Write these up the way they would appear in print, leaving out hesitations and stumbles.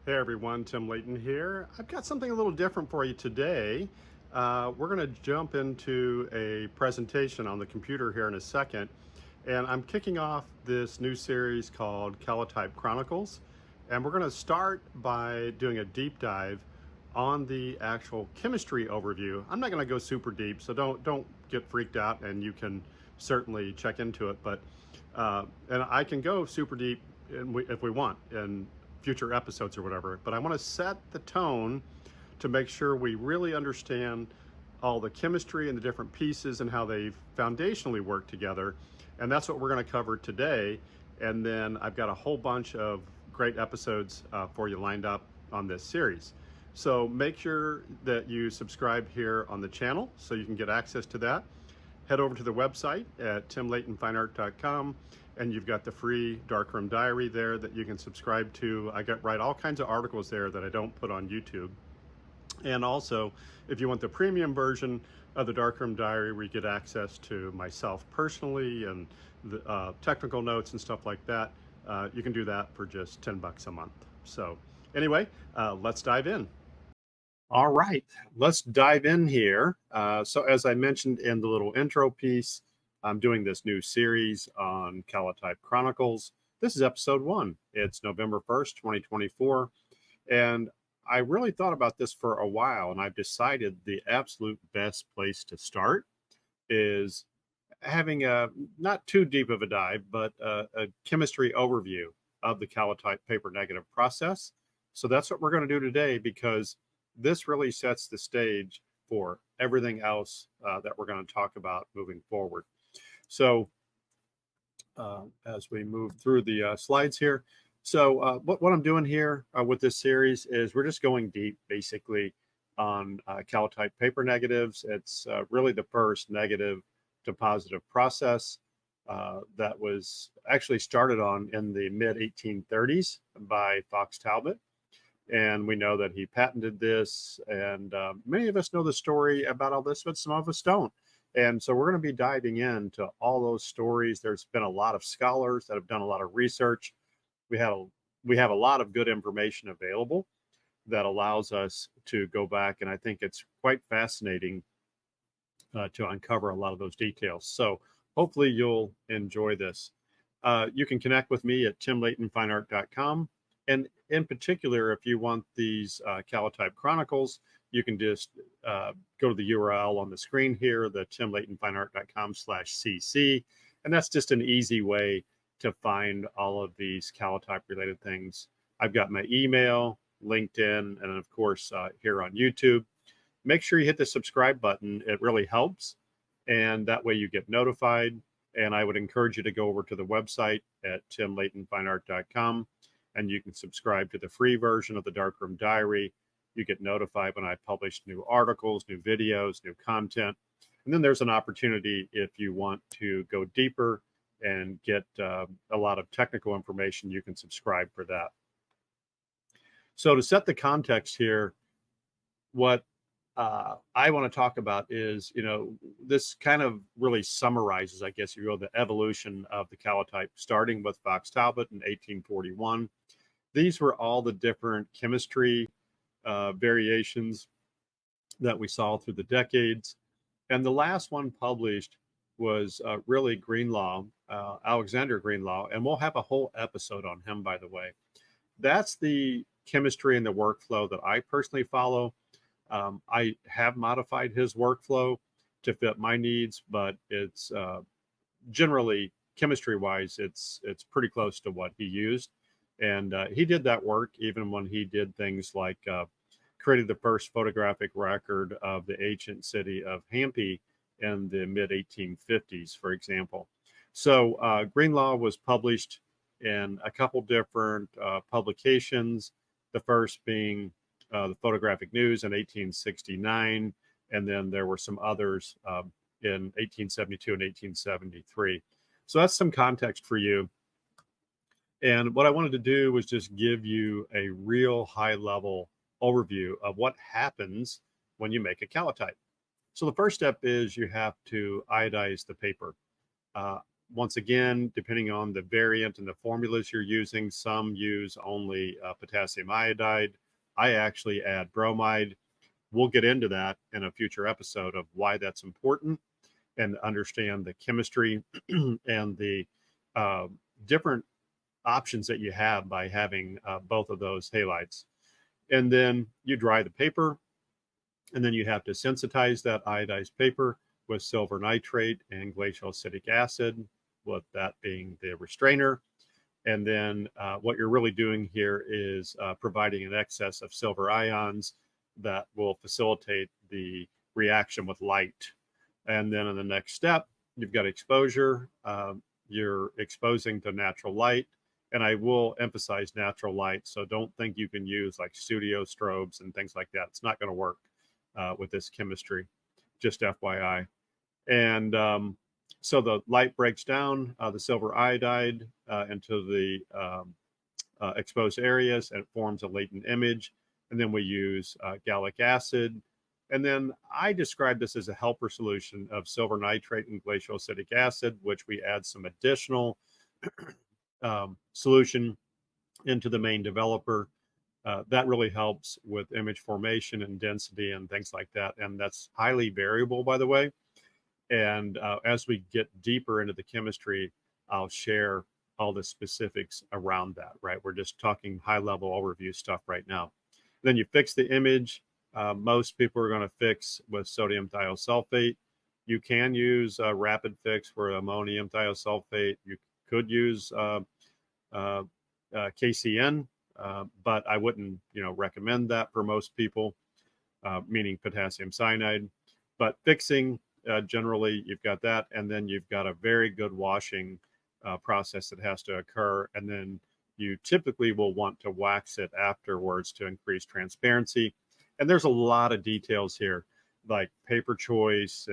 Hey everyone, Tim Layton here. I've got something a little different for you today. We're going to jump into a presentation on the computer here in a second, and I'm kicking off this new series called Calotype Chronicles, and we're going to start by doing a deep dive on the actual chemistry overview. I'm not going to go super deep, so don't get freaked out, and you can certainly check into it. But and I can go super deep if we want in future episodes or whatever. But I want to set the tone to make sure we really understand all the chemistry and the different pieces and how they foundationally work together. And that's what we're going to cover today. And then I've got a whole bunch of great episodes for you lined up on this series. So make sure that you subscribe here on the channel so you can get access to that. Head over to the website at timlaytonfineart.com, and you've got the free Darkroom Diary there that you can subscribe to. I write all kinds of articles there that I don't put on YouTube. And also, if you want the premium version of the Darkroom Diary, where you get access to myself personally and the technical notes and stuff like that, you can do that for just $10 a month. So anyway, let's dive in. All right, let's dive in here. So as I mentioned in the little intro piece, I'm doing this new series on Calotype Chronicles. This is episode 1. It's November 1st, 2024. And I really thought about this for a while, and I've decided the absolute best place to start is having a not too deep of a dive, but a chemistry overview of the Calotype paper negative process. So that's what we're going to do today, because this really sets the stage for everything else that we're going to talk about moving forward. So as we move through the slides here, so what I'm doing here with this series is we're just going deep basically on Calotype paper negatives. It's really the first negative to positive process that was actually started on in the mid 1830s by Fox Talbot. And we know that he patented this, and many of us know the story about all this, but some of us don't. And so we're going to be diving into all those stories. There's been a lot of scholars that have done a lot of research. We have a lot of good information available that allows us to go back, and I think it's quite fascinating to uncover a lot of those details. So hopefully you'll enjoy this. You can connect with me at timlaytonfineart.com. And in particular, if you want these Calotype Chronicles, you can just go to the URL on the screen here, the timlaytonfineart.com/cc. And that's just an easy way to find all of these Calotype related things. I've got my email, LinkedIn, and of course, here on YouTube. Make sure you hit the subscribe button. It really helps. And that way you get notified. And I would encourage you to go over to the website at timlaytonfineart.com. And you can subscribe to the free version of the Darkroom Diary. You get notified when I publish new articles, new videos, new content. And then there's an opportunity if you want to go deeper and get a lot of technical information, you can subscribe for that. So to set the context here, what I want to talk about is, this kind of really summarizes, I guess you will, the evolution of the Calotype, starting with Fox Talbot in 1841. These were all the different chemistry variations that we saw through the decades. And the last one published was really Greenlaw, Alexander Greenlaw, and we'll have a whole episode on him, by the way. That's the chemistry and the workflow that I personally follow. I have modified his workflow to fit my needs, but it's generally chemistry-wise, it's pretty close to what he used. And he did that work even when he did things like created the first photographic record of the ancient city of Hampi in the mid 1850s, for example. So Greenlaw was published in a couple different publications, the first being the Photographic News in 1869, and then there were some others in 1872 and 1873. So that's some context for you. And what I wanted to do was just give you a real high-level overview of what happens when you make a calotype. So the first step is you have to iodize the paper. Once again, depending on the variant and the formulas you're using, some use only potassium iodide. I actually add bromide. We'll get into that in a future episode of why that's important and understand the chemistry and the uh, different options that you have by having both of those halides. And then you dry the paper, and then you have to sensitize that iodized paper with silver nitrate and glacial acidic acid, with that being the restrainer. And then what you're really doing here is providing an excess of silver ions that will facilitate the reaction with light. And then in the next step, you've got exposure. You're exposing to natural light. And I will emphasize natural light. So don't think you can use like studio strobes and things like that. It's not going to work with this chemistry, just FYI. And so the light breaks down the silver iodide into the exposed areas and it forms a latent image. And then we use gallic acid. And then I describe this as a helper solution of silver nitrate and glacial acidic acid, which we add some additional solution into the main developer. That really helps with image formation and density and things like that. And that's highly variable, by the way. And as we get deeper into the chemistry, I'll share all the specifics around that, right? We're just talking high level overview stuff right now. Then you fix the image. Most people are going to fix with sodium thiosulfate. You can use rapid fix for ammonium thiosulfate. You could use KCN, but I wouldn't, recommend that for most people, meaning potassium cyanide. But fixing, generally, you've got that, and then you've got a very good washing process that has to occur, and then you typically will want to wax it afterwards to increase transparency. And there's a lot of details here, like paper choice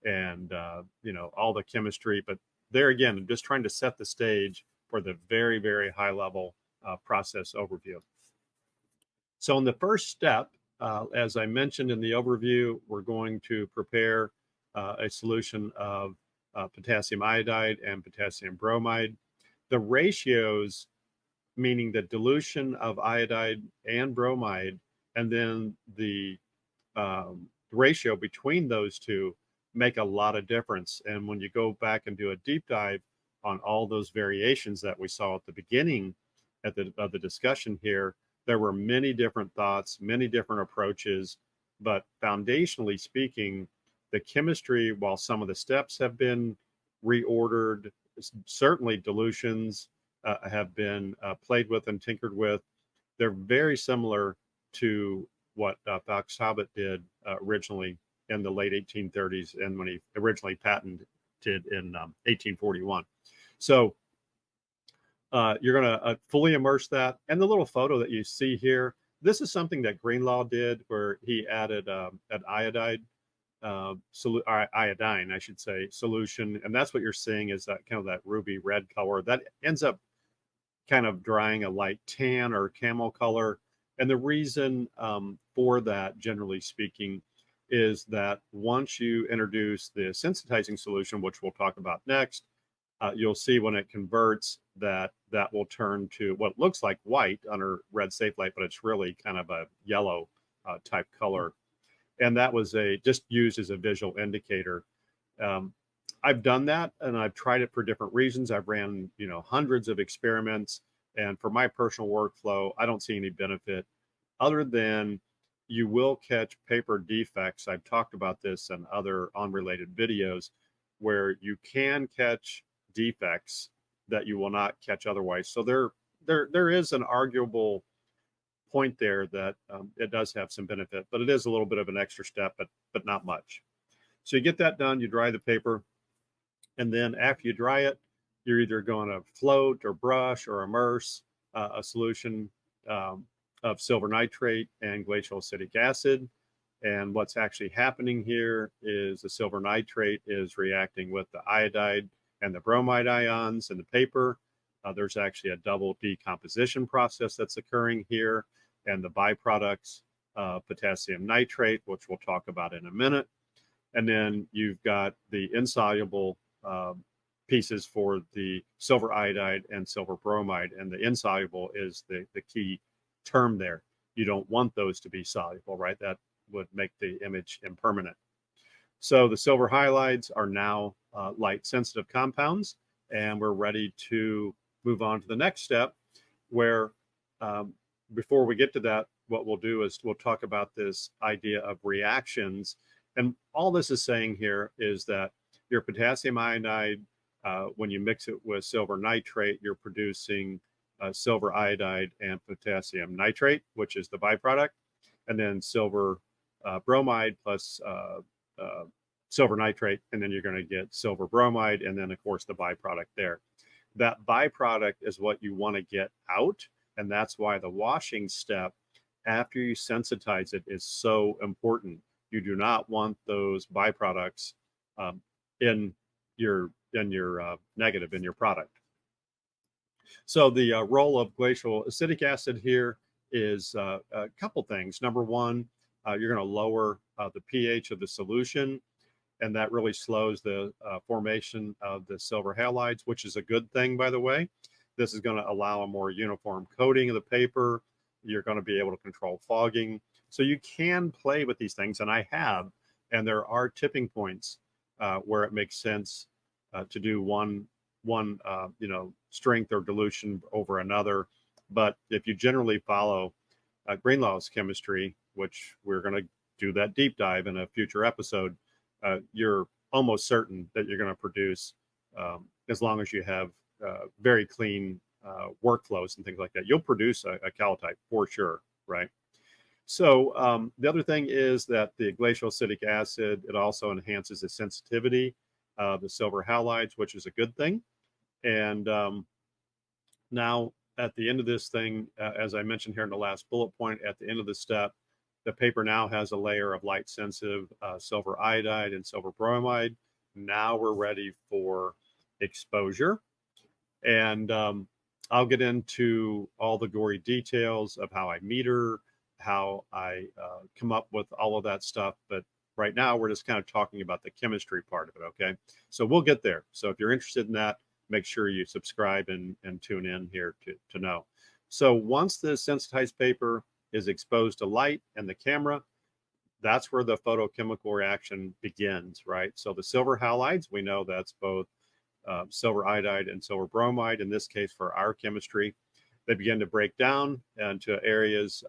and all the chemistry. But there again, I'm just trying to set the stage for the very, very high level process overview. So in the first step, as I mentioned in the overview, we're going to prepare a solution of potassium iodide and potassium bromide. The ratios, meaning the dilution of iodide and bromide, and then the ratio between those two make a lot of difference. And when you go back and do a deep dive on all those variations that we saw at the beginning of the discussion here, there were many different thoughts, many different approaches, but foundationally speaking, the chemistry, while some of the steps have been reordered, certainly dilutions have been played with and tinkered with. They're very similar to what Fox Talbot did originally in the late 1830s and when he originally patented in 1841. So you're going to fully immerse that. And the little photo that you see here, this is something that Greenlaw did where he added an iodine, I should say, solution. And that's what you're seeing is that kind of that ruby red color that ends up kind of drying a light tan or camel color. And the reason for that, generally speaking, is that once you introduce the sensitizing solution, which we'll talk about next, you'll see when it converts that will turn to what looks like white under red safe light, but it's really kind of a yellow type color. And that was just used as a visual indicator. I've done that and I've tried it for different reasons. I've ran, hundreds of experiments. And for my personal workflow, I don't see any benefit other than you will catch paper defects. I've talked about this in other unrelated videos where you can catch defects that you will not catch otherwise. So there is an arguable point there that it does have some benefit, but it is a little bit of an extra step, but not much. So you get that done, you dry the paper, and then after you dry it, you're either going to float or brush or immerse a solution of silver nitrate and glacial acidic acid. And what's actually happening here is the silver nitrate is reacting with the iodide and the bromide ions in the paper. There's actually a double decomposition process that's occurring here, and the byproducts, potassium nitrate, which we'll talk about in a minute. And then you've got the insoluble pieces for the silver iodide and silver bromide, and the insoluble is the key term there. You don't want those to be soluble, right? That would make the image impermanent. So the silver halides are now light sensitive compounds, and we're ready to move on to the next step where um, before we get to that, what we'll do is we'll talk about this idea of reactions. And all this is saying here is that your potassium iodide, when you mix it with silver nitrate, you're producing silver iodide and potassium nitrate, which is the byproduct, and then silver bromide plus silver nitrate, and then you're going to get silver bromide, and then of course the byproduct there. That byproduct is what you want to get out, and that's why the washing step after you sensitize it is so important. You do not want those byproducts in your negative in your product. So the role of glacial acetic acid here is a couple things. Number one, you're going to lower the pH of the solution, and that really slows the formation of the silver halides, which is a good thing, by the way. This is going to allow a more uniform coating of the paper. You're going to be able to control fogging. So you can play with these things, and I have, and there are tipping points where it makes sense to do one strength or dilution over another. But if you generally follow Greenlaw's chemistry, which we're going to do that deep dive in a future episode, you're almost certain that you're going to produce, as long as you have very clean workflows and things like that, you'll produce a calotype for sure, right? So the other thing is that the glacial acetic acid, it also enhances the sensitivity of the silver halides, which is a good thing. And now at the end of this thing, as I mentioned here in the last bullet point, at the end of the step, the paper now has a layer of light sensitive silver iodide and silver bromide. Now we're ready for exposure. And I'll get into all the gory details of how I meter, how I come up with all of that stuff. But right now, we're just kind of talking about the chemistry part of it, okay? So we'll get there. So if you're interested in that, make sure you subscribe and tune in here to know. So once the sensitized paper is exposed to light and the camera, that's where the photochemical reaction begins, right? So the silver halides, we know that's both silver iodide and silver bromide. In this case, for our chemistry, they begin to break down into areas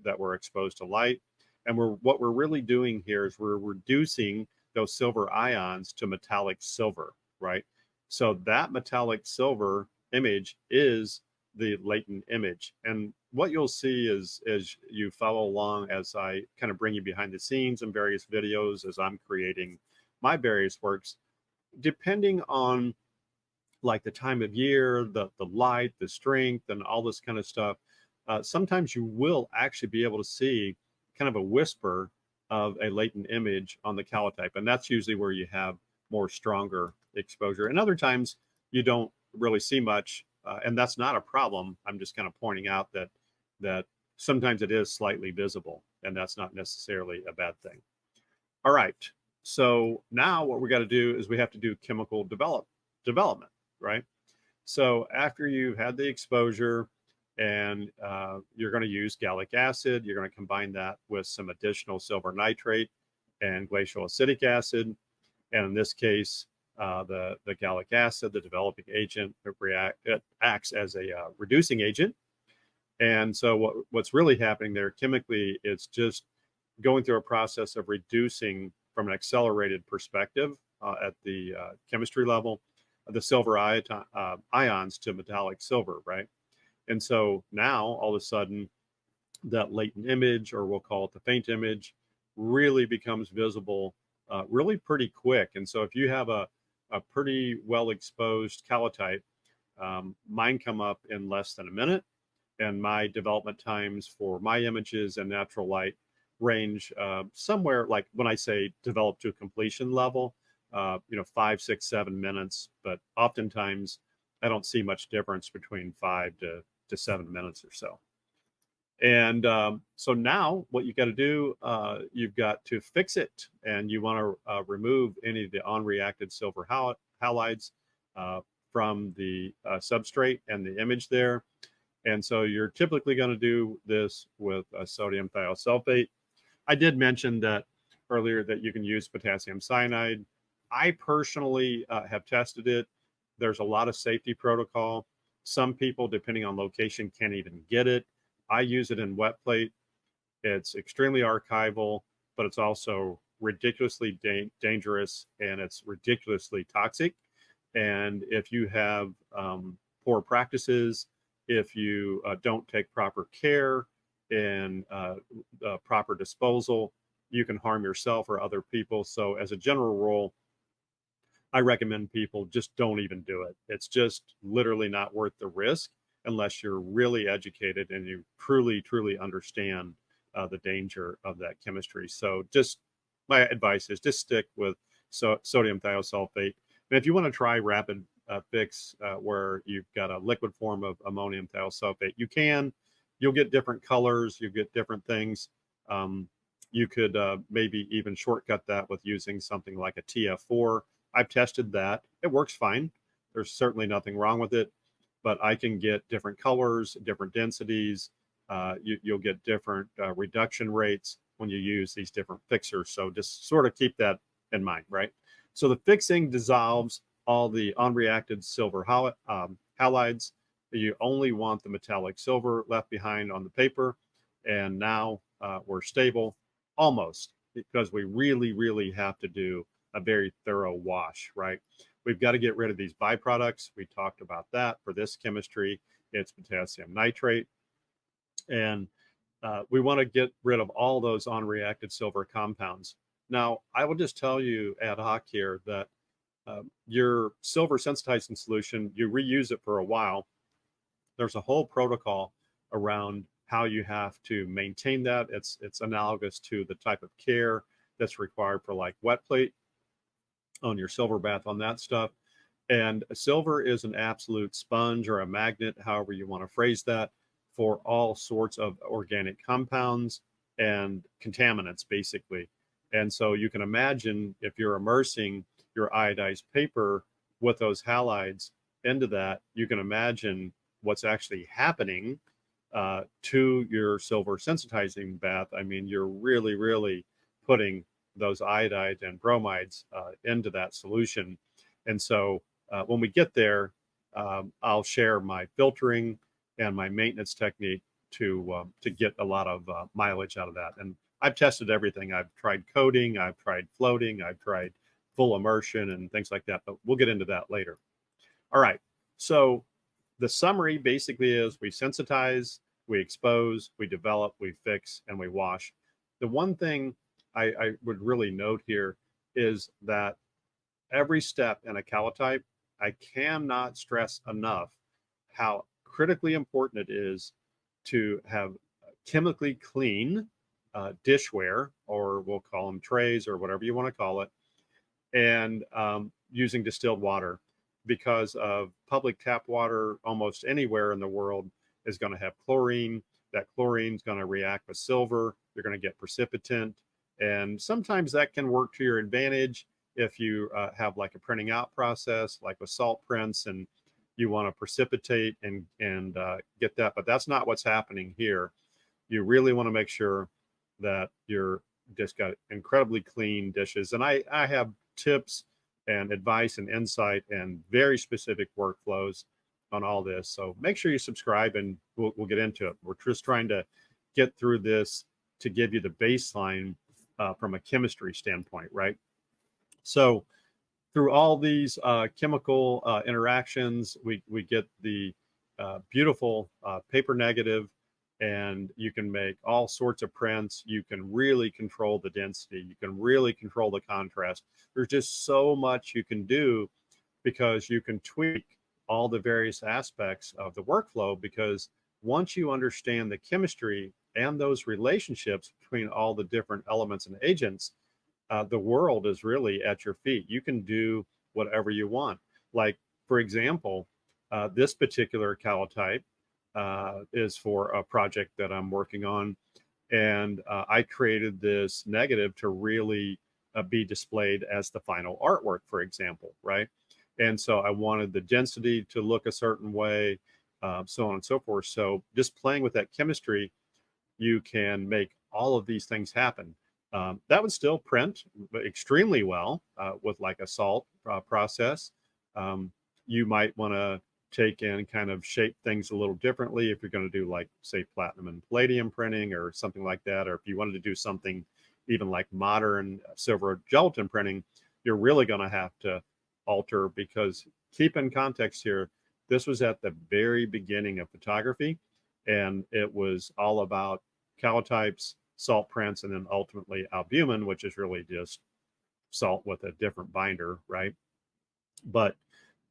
that were exposed to light. And what we're really doing here is we're reducing those silver ions to metallic silver, right? So that metallic silver image is the latent image. And what you'll see is as you follow along, as I kind of bring you behind the scenes in various videos, as I'm creating my various works, depending on like the time of year, the light, the strength, and all this kind of stuff, sometimes you will actually be able to see kind of a whisper of a latent image on the calotype. And that's usually where you have more stronger exposure. And other times you don't really see much, and that's not a problem. I'm just kind of pointing out that sometimes it is slightly visible, and that's not necessarily a bad thing. All right. So now what we got to do is we have to do chemical development, right? So after you've had the exposure and you're going to use gallic acid, you're going to combine that with some additional silver nitrate and glacial acetic acid. And in this case, the gallic acid, the developing agent, it acts as a reducing agent. And so what's really happening there chemically, it's just going through a process of reducing from an accelerated perspective at the chemistry level, the silver ions to metallic silver, right? And so now all of a sudden that latent image, or we'll call it the faint image, really becomes visible really pretty quick. And so if you have a pretty well exposed calotype, mine come up in less than a minute. And my development times for my images and natural light range somewhere, like when I say develop to a completion level, 5, 6, 7 minutes. But oftentimes I don't see much difference between 5 to 7 minutes or so. And so now what you got to do, you've got to fix it, and you want to remove any of the unreacted silver halides. from the substrate and the image there. And so you're typically going to do this with sodium thiosulfate. I did mention that earlier that you can use potassium cyanide. I personally have tested it. There's a lot of safety protocol. Some people, depending on location, can't even get it. I use it in wet plate. It's extremely archival, but it's also ridiculously dangerous, and it's ridiculously toxic. And if you have poor practices, if you don't take proper care and proper disposal, you can harm yourself or other people. So as a general rule, I recommend people just don't even do it. It's just literally not worth the risk unless you're really educated and you truly, truly understand the danger of that chemistry. So just my advice is just stick with sodium thiosulfate. And if you want to try rapid fix where you've got a liquid form of ammonium thiosulfate, you can. You'll get different colors. You get different things. You could maybe even shortcut that with using something like a TF4. I've tested that. It works fine. There's certainly nothing wrong with it, but I can get different colors, different densities. You'll get different reduction rates when you use these different fixers. So just sort of keep that in mind, right? So the fixing dissolves all the unreacted silver halides. You only want the metallic silver left behind on the paper. And now we're stable, almost, because we really, really have to do a very thorough wash, right? We've got to get rid of these byproducts. We talked about that. For this chemistry, it's potassium nitrate. And we want to get rid of all those unreacted silver compounds. Now, I will just tell you ad hoc here that your silver sensitizing solution, you reuse it for a while. There's a whole protocol around how you have to maintain that. It's analogous to the type of care that's required for like wet plate on your silver bath, on that stuff. And silver is an absolute sponge or a magnet, however you want to phrase that, for all sorts of organic compounds and contaminants, basically. And so you can imagine if you're immersing your iodized paper with those halides into that, you can imagine what's actually happening to your silver sensitizing bath. I mean, you're really, really putting those iodides and bromides into that solution. And so when we get there, I'll share my filtering and my maintenance technique to get a lot of mileage out of that. And I've tested everything. I've tried coating, I've tried floating, I've tried full immersion and things like that, but we'll get into that later. All right, so the summary basically is we sensitize, we expose, we develop, we fix, and we wash. The one thing I would really note here is that every step in a calotype, I cannot stress enough how critically important it is to have chemically clean dishware, or we'll call them trays or whatever you want to call it, and using distilled water, because of public tap water almost anywhere in the world is going to have chlorine. That chlorine is going to react with silver. You're going to get precipitant. And sometimes that can work to your advantage if you have like a printing out process, like with salt prints, and you want to precipitate and get that. But that's not what's happening here. You really want to make sure that you're just got incredibly clean dishes. And I have tips and advice and insight and very specific workflows on all this. So make sure you subscribe and we'll get into it. We're just trying to get through this to give you the baseline from a chemistry standpoint, right? So through all these chemical interactions, we get the beautiful paper negative, and you can make all sorts of prints. You can really control the density. You can really control the contrast. There's just so much you can do because you can tweak all the various aspects of the workflow, because once you understand the chemistry and those relationships between all the different elements and agents, the world is really at your feet. You can do whatever you want. Like, for example, this particular calotype is for a project that I'm working on. And I created this negative to really be displayed as the final artwork, for example, right? And so I wanted the density to look a certain way, so on and so forth. So just playing with that chemistry, you can make all of these things happen. That would still print extremely well with like a salt process. Um, you might want to take and kind of shape things a little differently if you're going to do like say platinum and palladium printing or something like that, or if you wanted to do something even like modern silver gelatin printing, you're really going to have to alter, because keep in context here, this was at the very beginning of photography, and it was all about calotypes, salt prints, and then ultimately albumin, which is really just salt with a different binder, right? But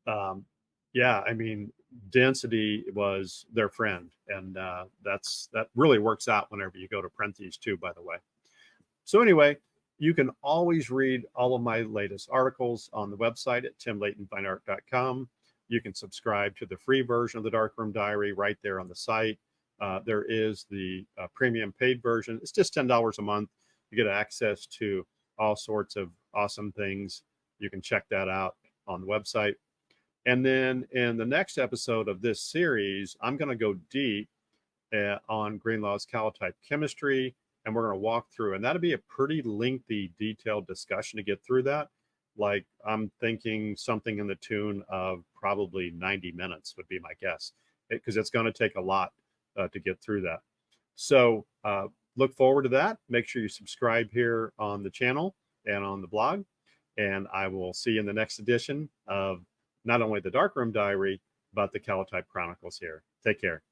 um, yeah, I mean, density was their friend, and that really works out whenever you go to print these too, by the way. So anyway, you can always read all of my latest articles on the website at timlaytonfineart.com. You can subscribe to the free version of the Darkroom Diary right there on the site. There is the premium paid version. It's just $10 a month. You get access to all sorts of awesome things. You can check that out on the website. And then in the next episode of this series, I'm going to go deep on Greenlaw's calotype chemistry, and we're going to walk through, and that'll be a pretty lengthy, detailed discussion to get through that. Like I'm thinking something in the tune of probably 90 minutes would be my guess, because it's going to take a lot to get through that. So look forward to that. Make sure you subscribe here on the channel and on the blog, and I will see you in the next edition of not only the Darkroom Diary, but the Calotype Chronicles here. Take care.